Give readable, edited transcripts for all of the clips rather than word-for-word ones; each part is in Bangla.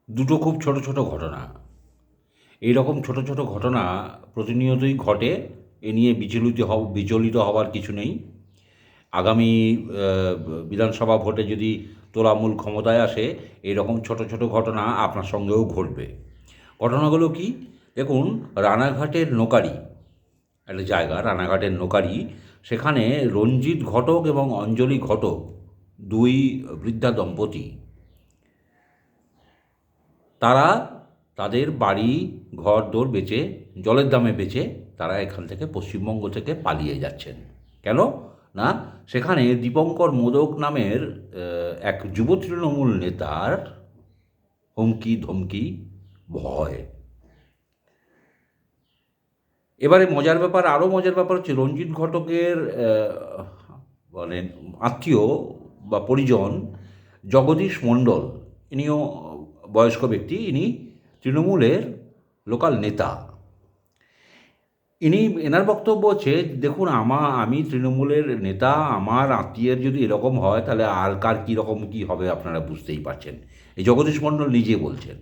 দুটো খুব ছোট ছোট ঘটনা। এই রকম ছোট ছোট ঘটনা প্রতিনিয়তই ঘটে। এ নিয়ে বিচলিত হবার কিছু নেই। আগামী বিধানসভা ভোটে যদি তৃণমূল ক্ষমতায় আসে, এরকম ছোট ছোট ঘটনা আপনার সঙ্গেও ঘটবে। ঘটনাগুলো কি? দেখুন, রানাঘাটের নোকারি, একটা জায়গা রানাঘাটের নোকারি, সেখানে রঞ্জিত ঘটক এবং অঞ্জলি ঘটক, দুই বৃদ্ধা দম্পতি, তারা তাদের বাড়ি ঘরদোর বেচে, জলের দামে বেচে তারা এখান থেকে, পশ্চিমবঙ্গ থেকে পালিয়ে যাচ্ছেন। কেন? না, সেখানে দীপঙ্কর মোদক নামের এক যুব তৃণমূল নেতার হুমকি ধমকি, ভয়। এবারে মজার ব্যাপার, আরও মজার ব্যাপার হচ্ছে রঞ্জিত ঘটকের মানে আত্মীয় বা পরিজন জগদীশ মণ্ডল, ইনিও বয়স্ক ব্যক্তি, ইনি তৃণমূলের লোকাল নেতা। এনার বক্তব্য হচ্ছে, দেখুন আমি তৃণমূলের নেতা, আমার আত্মীয়ের যদি এরকম হয় তাহলে আর কার কীরকম কী হবে আপনারা বুঝতেই পারছেন। এই জগদীশ মণ্ডল নিজে বলছেন,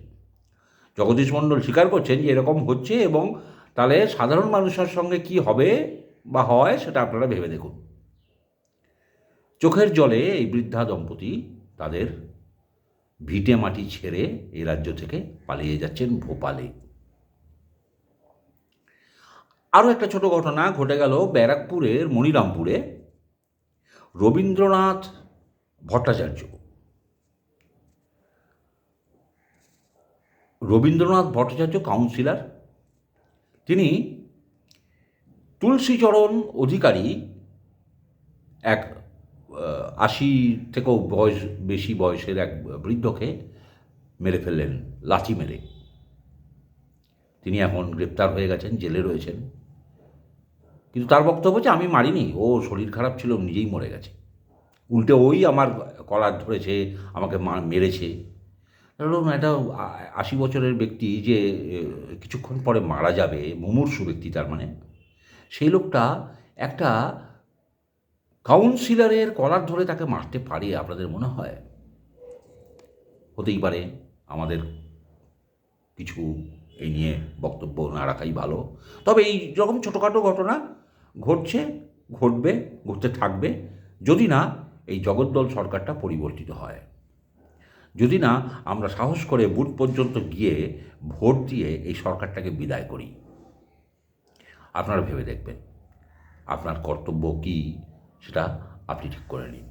জগদীশ মণ্ডল স্বীকার করছেন যে এরকম হচ্ছে, এবং তাহলে সাধারণ মানুষের সঙ্গে কি হবে বা হয় সেটা আপনারা ভেবে দেখুন। চোখের জলে এই বৃদ্ধা দম্পতি তাদের ভিটে মাটি ছেড়ে এই রাজ্য থেকে পালিয়ে যাচ্ছেন ভোপালে। আরও একটা ছোট ঘটনা ঘটে গেল ব্যারাকপুরের মনিরামপুরে। রবীন্দ্রনাথ ভট্টাচার্য, কাউন্সিলর, তিনি তুলসীচরণ অধিকারী, এক ৮০ থেকেও বেশি বয়সের এক বৃদ্ধকে মেরে ফেললেন লাথি মেরে। তিনি এখন গ্রেপ্তার হয়ে গেছেন, জেলে রয়েছেন। কিন্তু তার বক্তব্য হচ্ছে, আমি মারিনি, ও শরীর খারাপ ছিল, নিজেই মরে গেছে। উল্টে ওই আমার কলার ধরেছে, আমাকে মেরেছে। ধরুন, একটা ৮০ বছরের ব্যক্তি যে কিছুক্ষণ পরে মারা যাবে, মুমূর্ষু ব্যক্তি তার মানে, সেই লোকটা একটা কাউন্সিলরের কলার ধরে তাকে মারতে পারে, আপনাদের মনে হয়? হতেই পারে। আমাদের কিছু এই নিয়ে বক্তব্য না রাখাই ভালো। তবে এই রকম ছোটোখাটো ঘটনা ঘটছে, ঘটবে, ঘটতে থাকবে, যদি না এই জগদ্দল সরকারটা পরিবর্তিত হয়, যদি না আমরা সাহস করে বুথ পর্যন্ত গিয়ে ভোট দিয়ে এই সরকারটাকে বিদায় করি। আপনারা ভেবে দেখবেন আপনার কর্তব্য কী, সেটা আপনি ঠিক করে নিন।